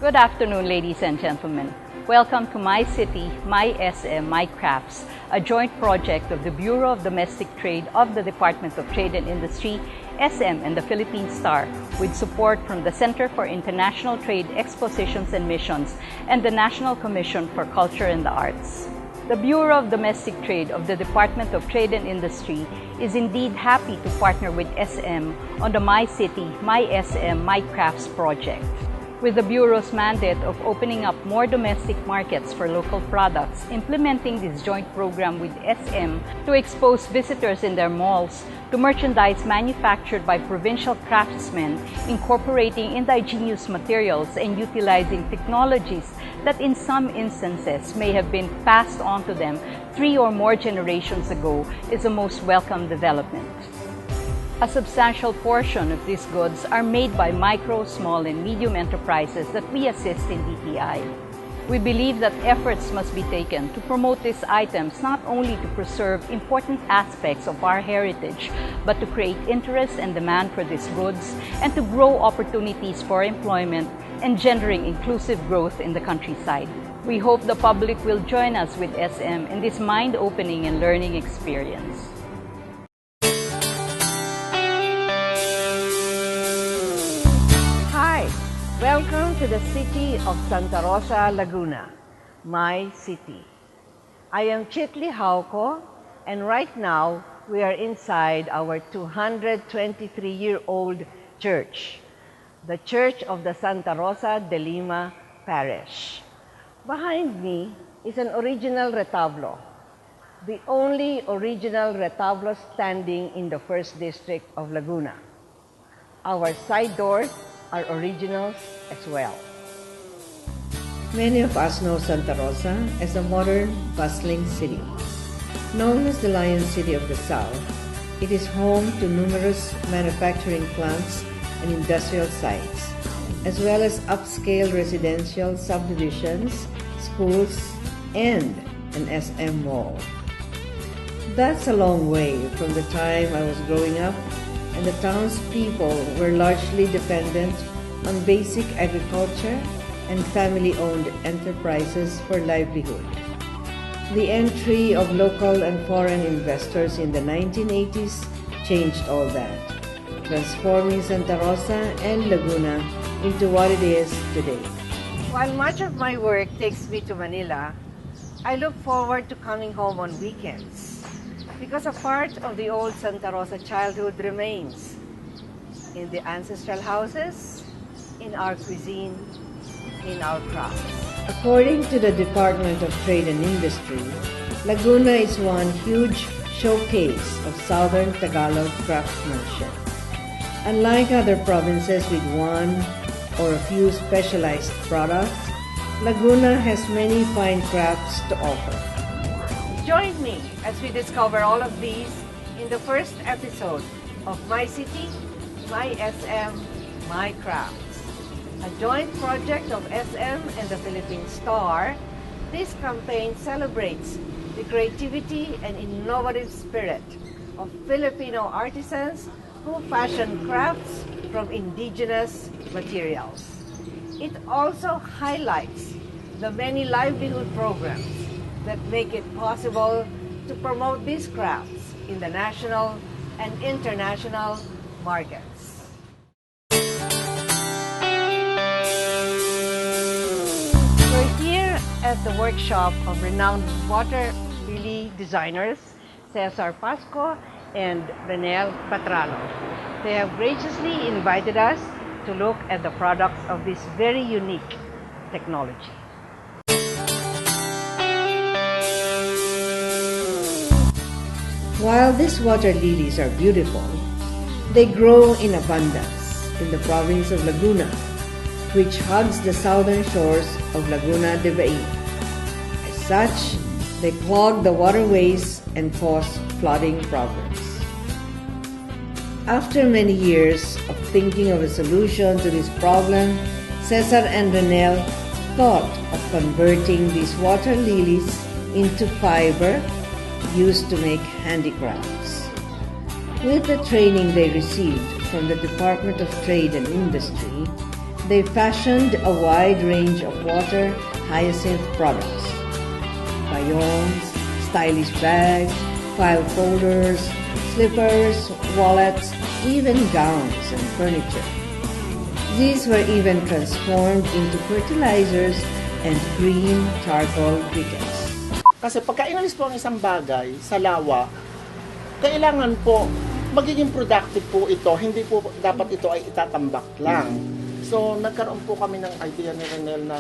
Good afternoon, ladies and gentlemen. Welcome to My City, My SM, My Crafts, a joint project of the Bureau of Domestic Trade of the Department of Trade and Industry, SM, and the Philippine Star, with support from the Center for International Trade Expositions and Missions and the National Commission for Culture and the Arts. The Bureau of Domestic Trade of the Department of Trade and Industry is indeed happy to partner with SM on the My City, My SM, My Crafts project. With the Bureau's mandate of opening up more domestic markets for local products, implementing this joint program with SM to expose visitors in their malls to merchandise manufactured by provincial craftsmen, incorporating indigenous materials and utilizing technologies that in some instances may have been passed on to them 3 or more generations ago is a most welcome development. A substantial portion of these goods are made by micro, small, and medium enterprises that we assist in DTI. We believe that efforts must be taken to promote these items not only to preserve important aspects of our heritage, but to create interest and demand for these goods and to grow opportunities for employment, engendering inclusive growth in the countryside. We hope the public will join us with SM in this mind-opening and learning experience. Welcome to the city of Santa Rosa, Laguna, my city. I am Chitli Hauco, and right now we are inside our 223-year-old church, the Church of the Santa Rosa de Lima Parish. Behind me is an original retablo, the only original retablo standing in the 1st District of Laguna. Our side doors are originals as well. Many of us know Santa Rosa as a modern, bustling city. Known as the Lion City of the South, it is home to numerous manufacturing plants and industrial sites, as well as upscale residential subdivisions, schools, and an SM mall. That's a long way from the time I was growing up, and the townspeople were largely dependent on basic agriculture and family-owned enterprises for livelihood. The entry of local and foreign investors in the 1980s changed all that, transforming Santa Rosa and Laguna into what it is today. While much of my work takes me to Manila, I look forward to coming home on weekends, because a part of the old Santa Rosa childhood remains in the ancestral houses, in our cuisine, in our crafts. According to the Department of Trade and Industry, Laguna is one huge showcase of Southern Tagalog craftsmanship. Unlike other provinces with one or a few specialized products, Laguna has many fine crafts to offer. Join me as we discover all of these in the first episode of My City, My SM, My Crafts. A joint project of SM and the Philippine Star, this campaign celebrates the creativity and innovative spirit of Filipino artisans who fashion crafts from indigenous materials. It also highlights the many livelihood programs that make it possible to promote these crafts in the national and international markets. We're here at the workshop of renowned water lily designers Cesar Pasco and Renel Patrano. They have graciously invited us to look at the products of this very unique technology. While these water lilies are beautiful, they grow in abundance in the province of Laguna, which hugs the southern shores of Laguna de Bay. As such, they clog the waterways and cause flooding problems. After many years of thinking of a solution to this problem, Cesar and Renel thought of converting these water lilies into fiber used to make handicrafts. With the training they received from the Department of Trade and Industry, they fashioned a wide range of water hyacinth products. Payongs, stylish bags, file folders, slippers, wallets, even gowns and furniture. These were even transformed into fertilizers and green charcoal briquettes. Kasi pagka inalis po ang isang bagay sa lawa, kailangan po magiging productive po ito. Hindi po dapat ito ay itatambak lang. So, nagkaroon po kami ng idea ni Renel na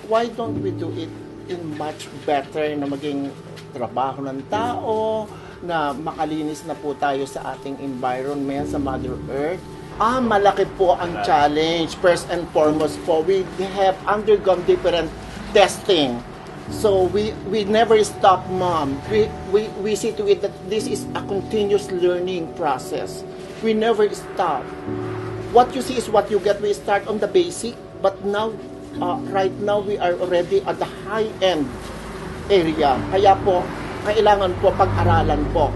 why don't we do it in much better na maging trabaho ng tao, na makalinis na po tayo sa ating environment, sa Mother Earth. Malaki po ang challenge. First and foremost po, we have undergone different testing. So we never stop, Mom. We see to it that this is a continuous learning process. We never stop. What you see is what you get. We start on the basic, but now, right now, we are already at the high-end area. Kaya po, kailangan po pag-aralan po.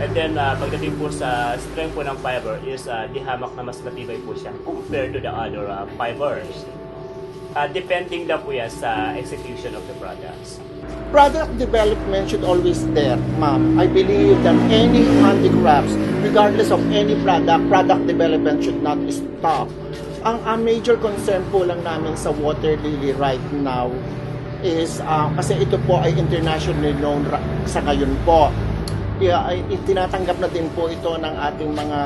And then, pagdating po sa strength po ng fiber is di hamak na mas matibay po siya compared to the other fibers. Depending na po yan sa execution of the products. Product development should always there, Ma'am. I believe that any handicrafts, regardless of any product development should not stop. Ang major concern po lang namin sa Water Lily right now is kasi ito po ay internationally known sa ngayon po. Tinatanggap na din po ito ng ating mga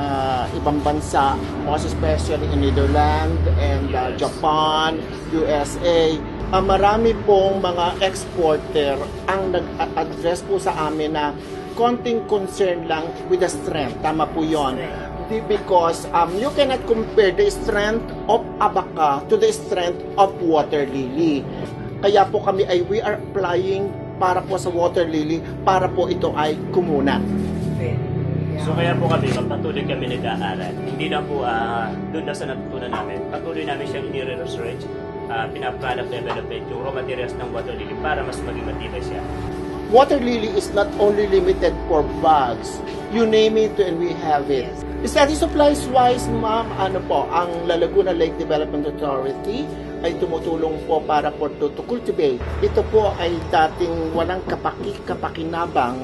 ibang bansa, most especially in Netherlands and Japan, USA. Marami pong mga exporter ang nag-address po sa amin na konting concern lang with the strength. Tama po yun. Because you cannot compare the strength of abaca to the strength of water lily. Kaya po kami we are applying para po sa water lily, para po ito ay kumunat. So kaya po kami, magpatuloy kami nag-aaral. Hindi na po doon na sa natutunan namin. Patuloy namin siyang i-research, pina-product development yung raw materials ng water lily para mas maging matibay siya. Water lily is not only limited for bags. You name it and we have it. Study supplies wise, Ma'am, ang Laguna Lake Development Authority ay tumutulong po para po to cultivate. Ito po ay dating walang kapakinabang,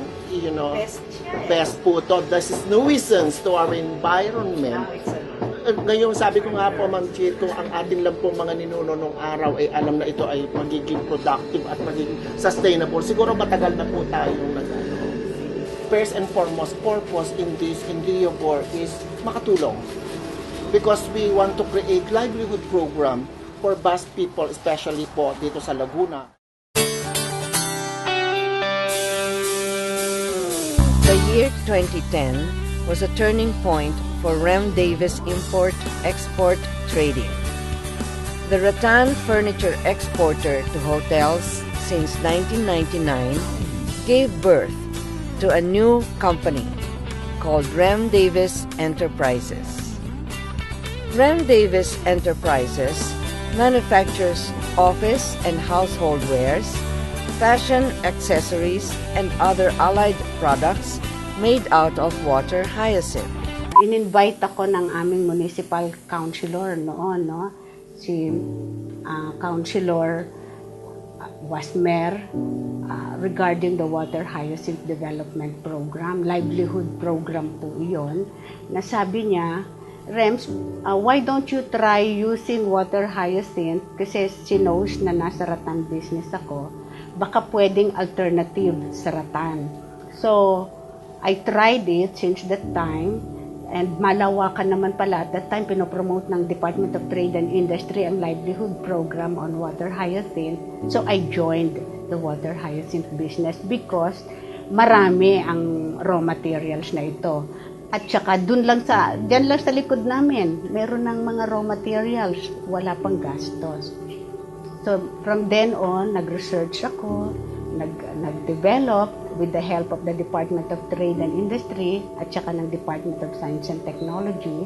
best po to. This is nuisance to our environment. Ngayon, sabi ko nga po, Ma'am Chito, ang ating lang po mga ninuno nung araw ay alam na ito ay magiging productive at magiging sustainable. Siguro matagal na po tayong first and foremost purpose in this endeavor is makatulong. Because we want to create livelihood program for Basque people, especially po dito sa Laguna. The year 2010 was a turning point for Rem Davis import-export trading. The rattan furniture exporter to hotels since 1999 gave birth to a new company called Rem Davis Enterprises. Rem Davis Enterprises manufactures office and household wares, fashion accessories, and other allied products made out of water hyacinth. In-invite ako ng aming municipal councilor noon, si Councilor Wasmer, regarding the Water Hyacinth Development Program, livelihood program po iyon, na sabi niya, Rems, why don't you try using water hyacinth? Kasi she knows na nasa rattan business ako. Baka pwedeng alternative sa rattan. So, I tried it since that time. And malawakan naman pala. At that time, pinopromote ng Department of Trade and Industry ang livelihood program on water hyacinth. So, I joined the water hyacinth business because marami ang raw materials na ito. At saka dyan lang sa likod namin, meron ng mga raw materials, wala pang gastos. So from then on, nag-research ako, nag-develop with the help of the Department of Trade and Industry at saka ng Department of Science and Technology.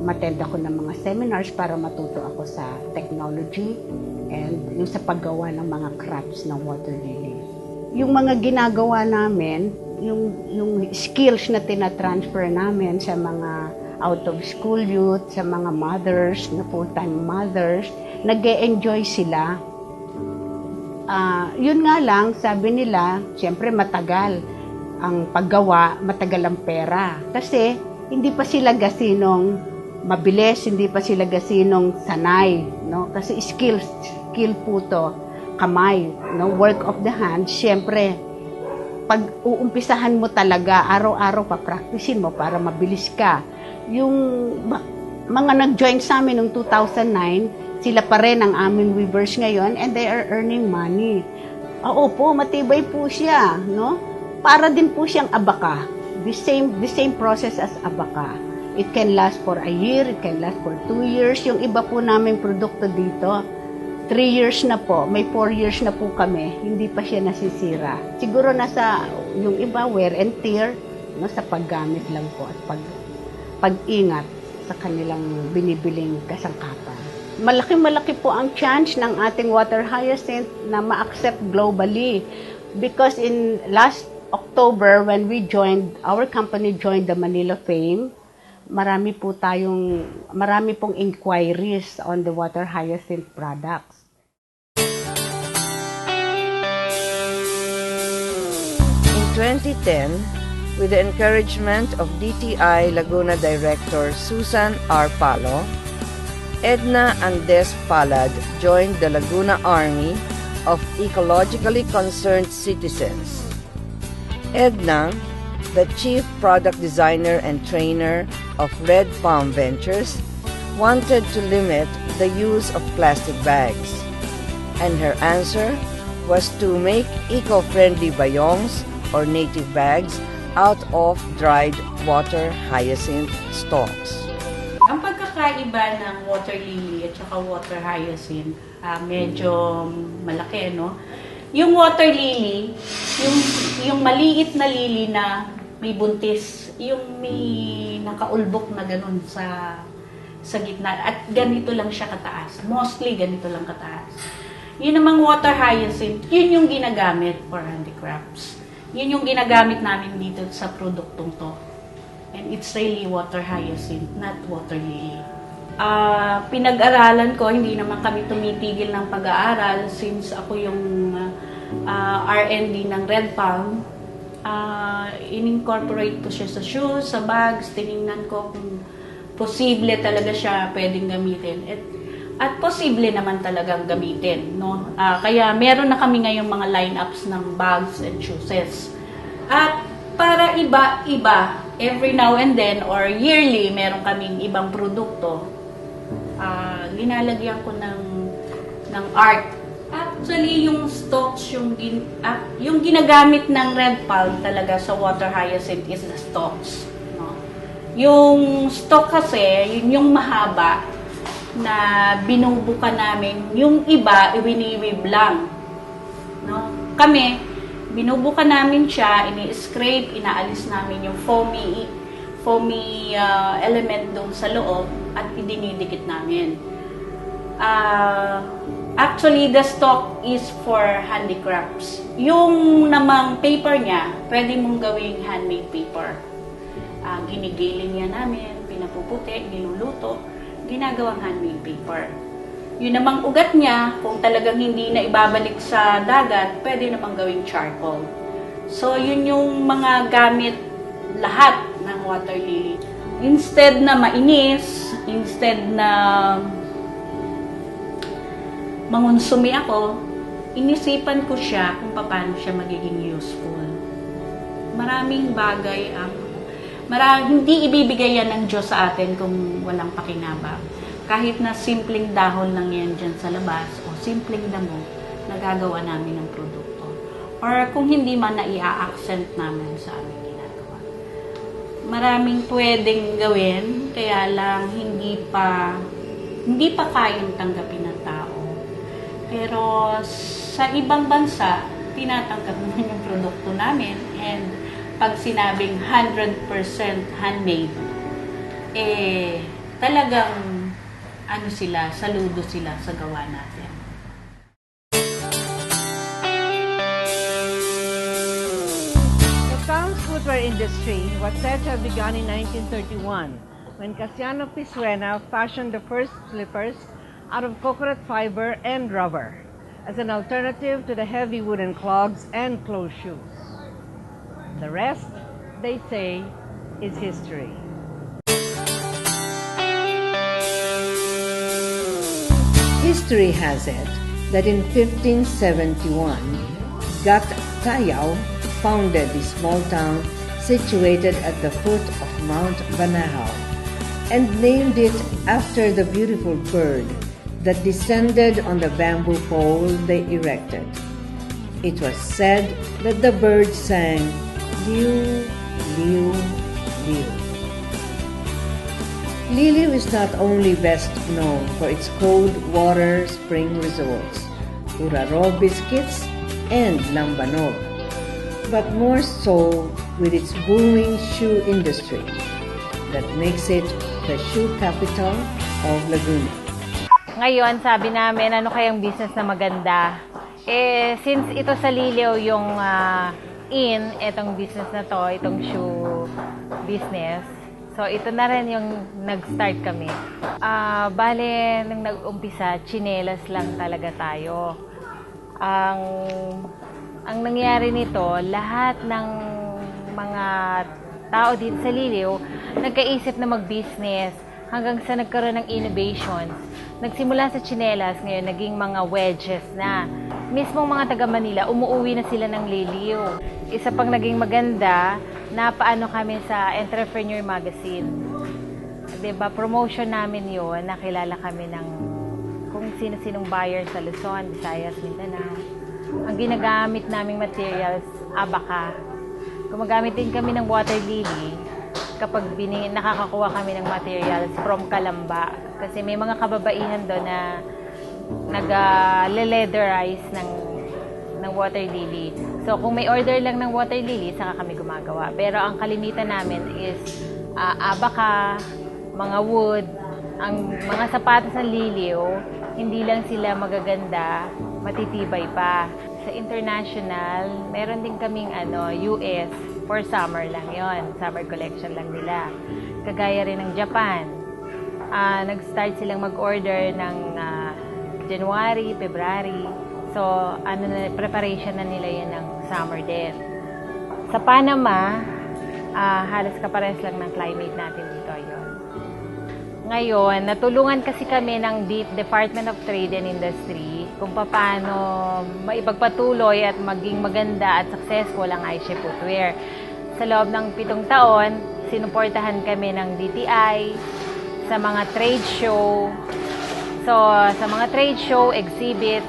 Matend ako ng mga seminars para matuto ako sa technology and yung sa paggawa ng mga crafts ng water lily. Yung mga ginagawa namin, yung skills na tinatransfer namin sa mga out of school youth, sa mga mothers, na full-time mothers, nag-e-enjoy sila. Yun nga lang, sabi nila, siyempre matagal ang paggawa, matagal ang pera. Kasi hindi pa sila gasinong mabilis, hindi pa sila gasinong sanay, no? Kasi skill po to, kamay, no? Work of the hand. Siyempre, pag uumpisahan mo talaga, araw-araw pa-practicein mo para mabilis ka. Yung mga nag-join sa amin noong 2009, sila pa rin ang aming weavers ngayon and they are earning money. Oo po, matibay po siya, no? Para din po siyang abaka. The same process as abaka. It can last for a year, it can last for 2 years. Yung iba po namin produkto dito, 3 years na po, may 4 years na po kami, hindi pa siya nasisira. Siguro nasa yung iba wear and tear, no, sa paggamit lang po at pag-ingat sa kanilang binibiling kasangkapan. Malaki po ang chance ng ating water hyacinth na ma-accept globally because in last October when our company joined the Manila Fame, marami pong inquiries on the water hyacinth products. In 2010, with the encouragement of DTI Laguna Director Susan R. Palo, Edna Andes Palad joined the Laguna Army of Ecologically Concerned Citizens. Edna, the Chief Product Designer and Trainer of Red Palm Ventures, wanted to limit the use of plastic bags, and her answer was to make eco-friendly bayongs or native bags out of dried water hyacinth stalks. Ang pagkakaiba ng water lily at saka water hyacinth, medyo malaki, no? Yung water lily, yung maliit na lily na may buntis, yung may nakaulbok na ganun sa gitna. At ganito lang siya kataas. Mostly ganito lang kataas. Yun namang water hyacinth, yun yung ginagamit for handicrafts. Yun yung ginagamit namin dito sa produktong to. And it's really water hyacinth, not water lily. Pinag-aralan ko, hindi naman kami tumitigil ng pag-aaral since ako yung R&D ng Red Palm. In-incorporate ko siya sa shoes, sa bags, tiningnan ko kung posible talaga siya pwedeng gamitin. At posible naman talagang gamitin, no? Kaya meron na kami ngayong mga lineups ng bags and shoes. At para iba-iba, every now and then or yearly, meron kaming ibang produkto. Linalagyan ko ng art. Actually, yung stalks, yung ginagamit ng Red Palm talaga sa water hyacinth is the stalks. No? Yung stalk kasi, yun yung mahaba na binubuka namin. Yung iba, wini-weave lang. No? Kami, binubuka namin siya, ini-scrape, inaalis namin yung foamy element doon sa loob at idinidikit namin. Actually, the stock is for handicrafts. Yung namang paper niya, pwede mong gawing handmade paper. Ginigiling niya namin, pinapuputi, niluluto, ginagawang handmade paper. Yun namang ugat niya, kung talagang hindi na ibabalik sa dagat, pwede namang gawing charcoal. So, yun yung mga gamit lahat ng water lily. Instead na mainis, instead na mangonsumi ako, inisipan ko siya kung paano siya magiging useful. Maraming bagay hindi ibibigay yan ng Diyos sa atin kung walang pakinabang. Kahit na simpleng dahon lang yan dyan sa labas o simpleng damo, nagagawa namin ng produkto. Or kung hindi man na i-accent namin sa aming ginagawa. Maraming pwedeng gawin, kaya lang hindi pa kayang tanggapin ng tao. Pero sa ibang bansa, tinatanggap naman yung produkto namin. And pag sinabing 100% handmade, talagang saludo sila sa gawa natin. The Crown's footwear industry was said to have begun in 1931 when Casiano Pisuena fashioned the first slippers out of coconut fiber and rubber as an alternative to the heavy wooden clogs and closed shoes. The rest, they say, is history. History has it that in 1571, Gat Tayao founded this small town situated at the foot of Mount Banahao and named it after the beautiful bird that descended on the bamboo pole they erected. It was said that the bird sang, "Liu, Liu, Liu." Liliu is not only best known for its cold water spring resorts, Uraro biscuits, and lambanog, but more so with its booming shoe industry that makes it the shoe capital of Laguna. Ngayon, sabi namin, ano kayang business na maganda? Since ito sa Liliw yung itong business na to, itong shoe business, so ito na rin yung nag-start kami. Bale, nung nag-umpisa, tsinelas lang talaga tayo. Ang nangyari nito, lahat ng mga tao dito sa Liliw, nagkaisip na mag-business hanggang sa nagkaroon ng innovations. Nagsimula sa tsinelas, ngayon naging mga wedges na. Mismong mga taga Manila, umuwi na sila ng Liliw. Isa pang naging maganda, napaano kami sa Entrepreneur Magazine. Diba, promotion namin yon, nakilala kami ng kung sino-sinong buyer sa Luzon, Visayas, Mindanao. Ang ginagamit naming materials, abaka. Gumagamit din kami ng water lily kapag nakakakuha kami ng materials from Kalamba. Kasi may mga kababaihan doon na nag-leatherize ng water lily. So, kung may order lang ng water lily, saka kami gumagawa. Pero ang kalimitan namin is abaka, mga wood, ang mga sapatos ng Liliw, hindi lang sila magaganda, matitibay pa. Sa international, meron din kaming US, for summer lang yon, summer collection lang nila. Kagaya rin ng Japan. Nag-start silang mag-order ng January, February. So, preparation na nila yan ng summer din. Sa Panama, halos kapares lang ng climate natin dito yon. Ngayon, natulungan kasi kami ng Department of Trade and Industry kung paano maipagpatuloy at maging maganda at successful ang iShape footwear. Sa loob ng 7 taon, sinuportahan kami ng DTI sa mga trade show. So, sa mga trade show, exhibits,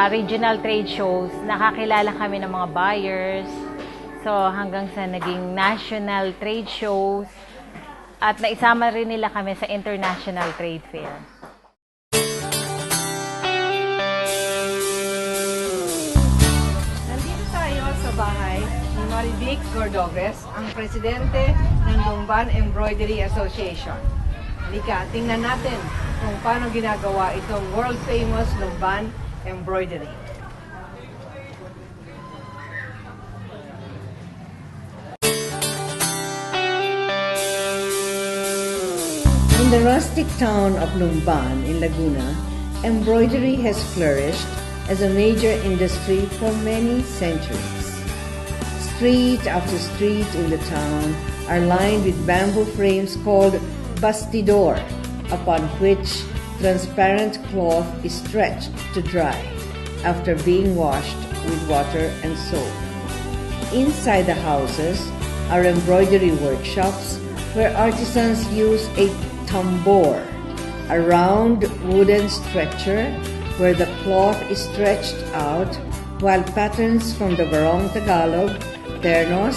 regional trade shows, nakakilala kami ng mga buyers. So, hanggang sa naging national trade shows, at naisama rin nila kami sa international trade fair. Nandito tayo sa bahay ni Marivic Gordoves, ang presidente ng Lumban Embroidery Association. Halika, tingnan natin kung paano ginagawa itong world-famous Lumban Embroidery. In the rustic town of Lumban in Laguna, embroidery has flourished as a major industry for many centuries. Street after street in the town are lined with bamboo frames called bastidor, upon which transparent cloth is stretched to dry after being washed with water and soap. Inside the houses are embroidery workshops where artisans use a tambor, a round wooden stretcher where the cloth is stretched out while patterns from the Barong Tagalog, ternos,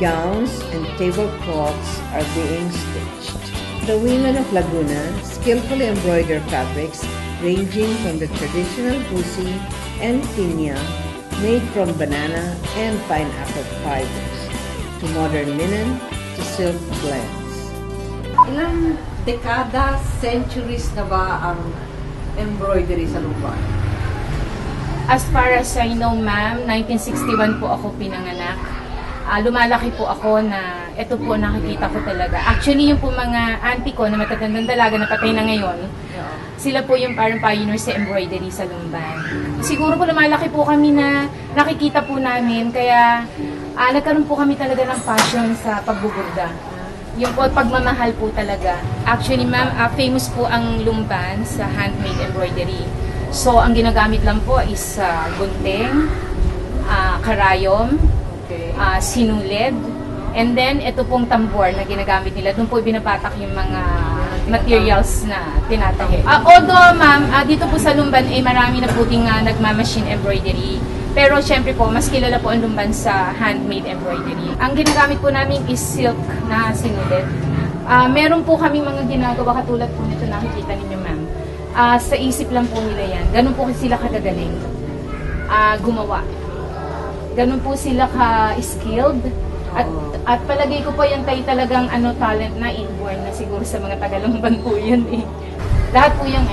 gowns, and tablecloths are being stitched. The women of Laguna skillfully embroider fabrics ranging from the traditional busi and pinya made from banana and pineapple fibers to modern linen to silk blends. Ilang dekada, centuries na ba ang embroidery sa Lumban? As far as I know, ma'am, 1961 po ako pinanganak. lumalaki po ako na ito po nakikita ko talaga. Actually, yung po mga auntie ko na matatandang dalaga na patay na ngayon, sila po yung parang pioneers sa embroidery sa Lumban. Siguro po lumalaki po kami na nakikita po namin, kaya nagkaroon po kami talaga ng passion sa pagbuburda. Yung po pagmamahal po talaga. Actually, ma'am, famous po ang Lumban sa handmade embroidery. So, ang ginagamit lang po is gunting, karayom, sinulid, and then ito pong tambor na ginagamit nila. Doon po binapatak yung mga materials na tinatahi. Although, ma'am, dito po sa Lumban, marami na po ding nagmamachine embroidery. Pero syempre po, mas kilala po ang Lumban sa handmade embroidery. Ang ginagamit po namin is silk na sinulid. Meron po kami mga ginagawa katulad po nito nakikita ninyo, ma'am. Sa isip lang po nila yan. Ganun po sila kagagaling gumawa. Ganun po sila ka-skilled. At palagay ko po yan tayo talagang talent na inborn na siguro sa mga Tagalumban po yun eh. Lahat po yung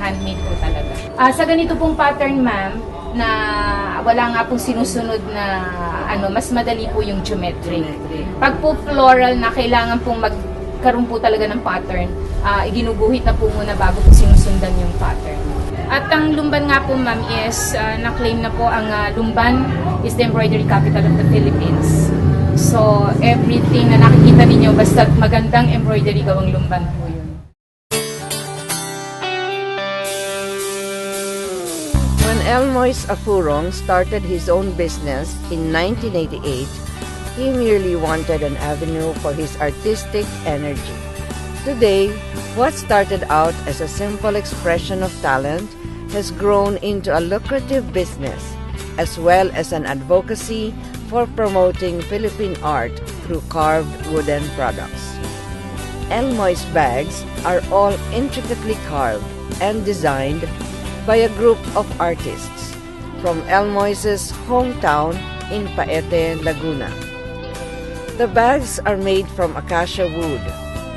handmade po talaga. Sa ganito pong pattern, ma'am, na wala nga pong sinusunod na mas madali po yung geometry. Pag po floral na kailangan pong magkaroon po talaga ng pattern, iginuguhit na po muna bago po sinusundan yung pattern. At ang Lumban nga po, ma'am, is na-claim na po ang Lumban is the embroidery capital of the Philippines. So, everything na nakikita ninyo, basta magandang embroidery gawang Lumban po yun. When Elmois Afurong started his own business in 1988, he merely wanted an avenue for his artistic energy. Today, what started out as a simple expression of talent has grown into a lucrative business, as well as an advocacy for promoting Philippine art through carved wooden products. Elmois bags are all intricately carved and designed by a group of artists from Elmois's hometown in Paete, Laguna. The bags are made from acacia wood,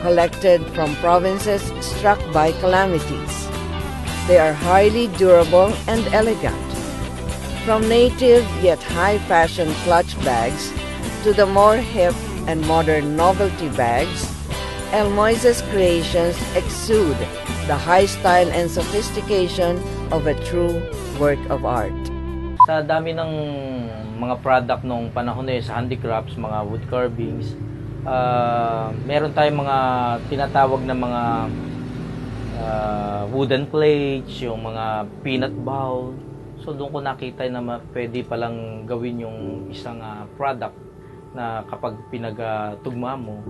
collected from provinces struck by calamities. They are highly durable and elegant. From native yet high-fashion clutch bags to the more hip and modern novelty bags, Elmois's creations exude the high style and sophistication of a true work of art. Sa dami ng mga product nung panahon na yun sa handicrafts, mga wood carvings, meron tayong mga tinatawag na mga wooden plates, yung mga peanut bowl. So doon ko nakita na pwede palang gawin yung isang product na kapag pinagtugma mo,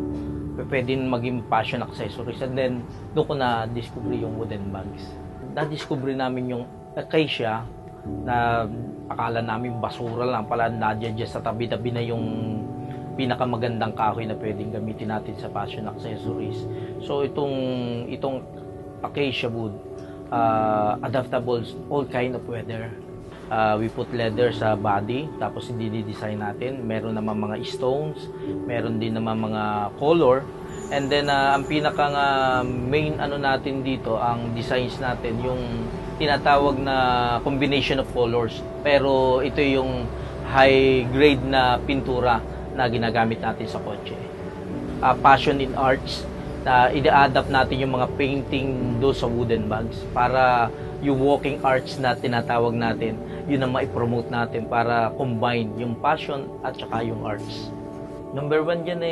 pwede maging fashion accessories. And then doon ko na-discover yung wooden bags. Na-discover namin yung acacia na akala namin basura lang pala, nadyan sa tabi-tabi na yung pinakamagandang kahoy na pwedeng gamitin natin sa fashion accessories. So itong acacia wood, adaptable all kind of weather. We put leather sa body, tapos i-design natin. Meron naman mga stones, meron din naman mga color. And then ang pinaka main natin dito, ang designs natin, yung tinatawag na combination of colors. Pero ito yung high grade na pintura na ginagamit natin sa kotse. Passion in arts, i-adapt natin yung mga painting do sa wooden bags para yung walking arts na tinatawag natin, yun ang ma-promote natin para combine yung passion at saka yung arts. Number one dyan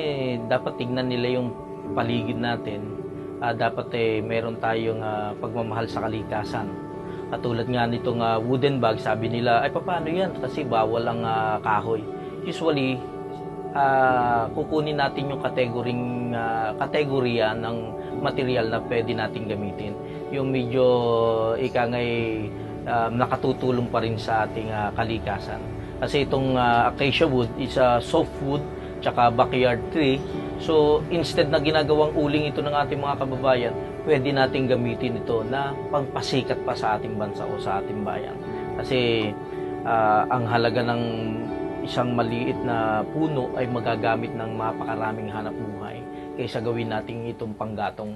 dapat tignan nila yung paligid natin. Dapat meron tayong pagmamahal sa kalikasan. Katulad nga nitong wooden bag, sabi nila, ay paano yan? Kasi bawal ang kahoy. Usually, kukunin natin yung kategorya ng material na pwede natin gamitin. Yung medyo nakatutulong pa rin sa ating kalikasan. Kasi itong acacia wood is a soft wood tsaka backyard tree. So instead na ginagawang uling ito ng ating mga kababayan, pwede natin gamitin ito na pagpasikat pa sa ating bansa o sa ating bayan. Kasi ang halaga ng isang maliit na puno ay magagamit ng mapakaraming hanap buhay kaysa gawin natin itong panggatong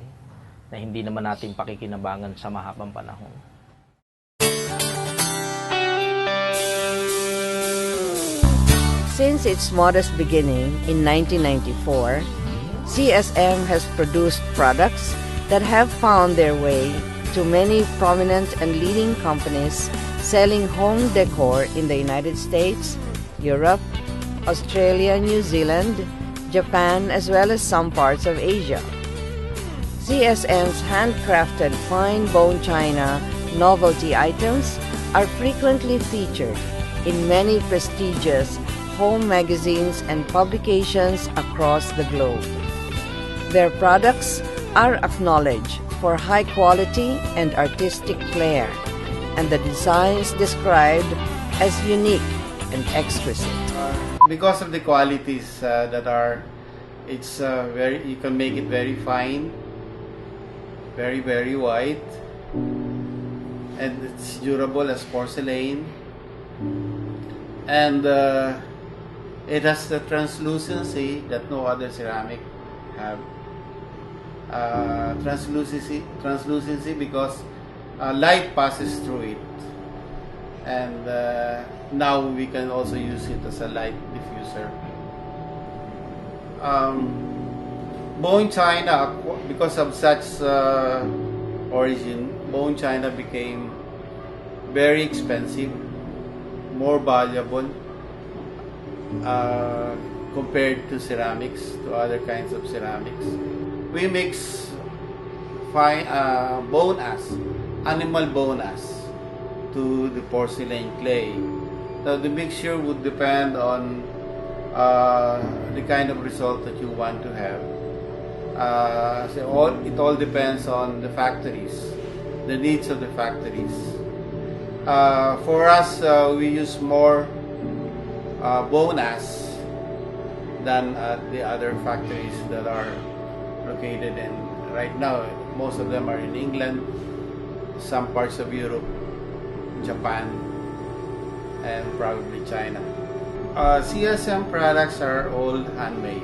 na hindi naman natin pakikinabangan sa mahabang panahon. Since its modest beginning in 1994, CSM has produced products that have found their way to many prominent and leading companies selling home decor in the United States, Europe, Australia, New Zealand, Japan, as well as some parts of Asia. CSM's handcrafted fine bone china novelty items are frequently featured in many prestigious home magazines and publications across the globe. Their products are acknowledged for high quality and artistic flair, and the designs described as unique and exquisite. Because of the qualities it's very, you can make it very fine, very white, and it's durable as porcelain, and it has the translucency that no other ceramic have. Translucency because light passes through it, and now we can also use it as a light diffuser. Bone china, because of such origin, bone china became very expensive, more valuable compared to ceramics, to other kinds of ceramics. We mix fine bone ash, animal bone ash, to the porcelain clay. Now the mixture would depend on the kind of result that you want to have. It all depends on the factories, the needs of the factories. For us, we use more bone ash than at the other factories that are located in. Right now, most of them are in England, some parts of Europe, Japan, and probably China. CSM products are all handmade,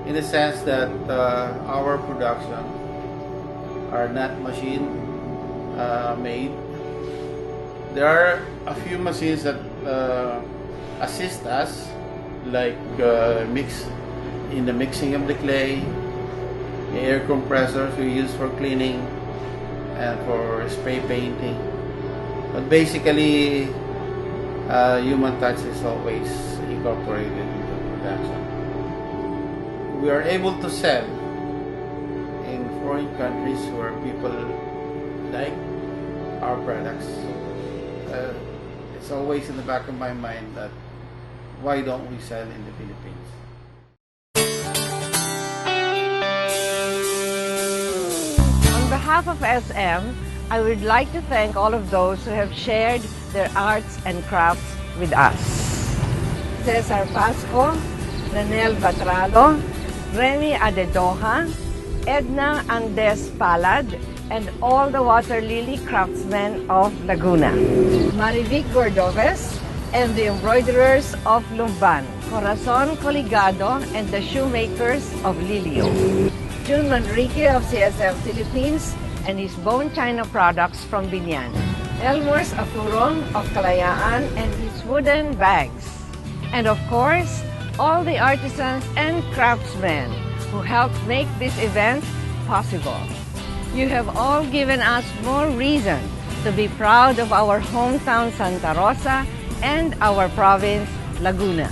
in the sense that our production are not machine made. There are a few machines that assist us, like in the mixing of the clay, the air compressors we use for cleaning and for spray painting. But basically, human touch is always incorporated into production. We are able to sell in foreign countries where people like our products. It's always in the back of my mind that why don't we sell in the Philippines? On behalf of SM, I would like to thank all of those who have shared their arts and crafts with us. Cesar Pasco, Ranel Batralo, Remy Adedoja, Edna Andes Palad, and all the water lily craftsmen of Laguna. Marivic Gordoves and the embroiderers of Lumban. Corazon Coligado and the shoemakers of Lilio. Jun Manrique of CSM Philippines and his bone china products from Binyan. Elmors Afurong of Kalayaan and his wooden bags. And of course, all the artisans and craftsmen who helped make this event possible. You have all given us more reason to be proud of our hometown Santa Rosa and our province Laguna.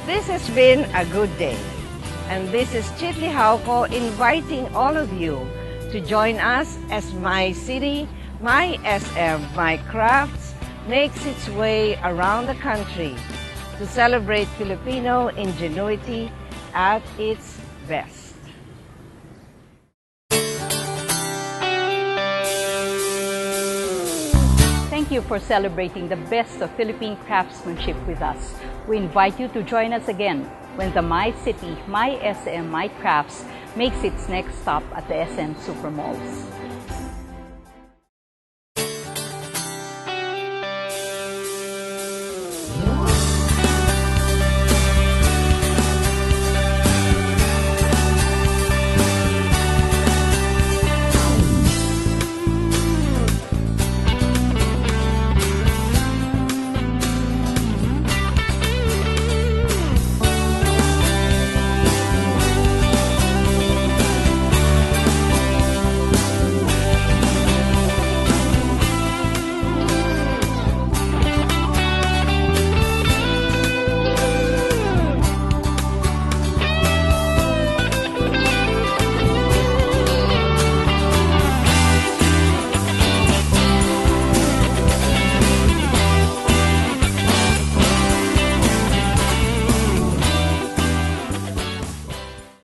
This has been a good day. And this is Chitli Hauko inviting all of you to join us as My City, My SM, My Crafts makes its way around the country to celebrate Filipino ingenuity at its best. Thank you for celebrating the best of Philippine craftsmanship with us. We invite you to join us again when the My City, My SM, My Crafts makes its next stop at the SM Supermalls.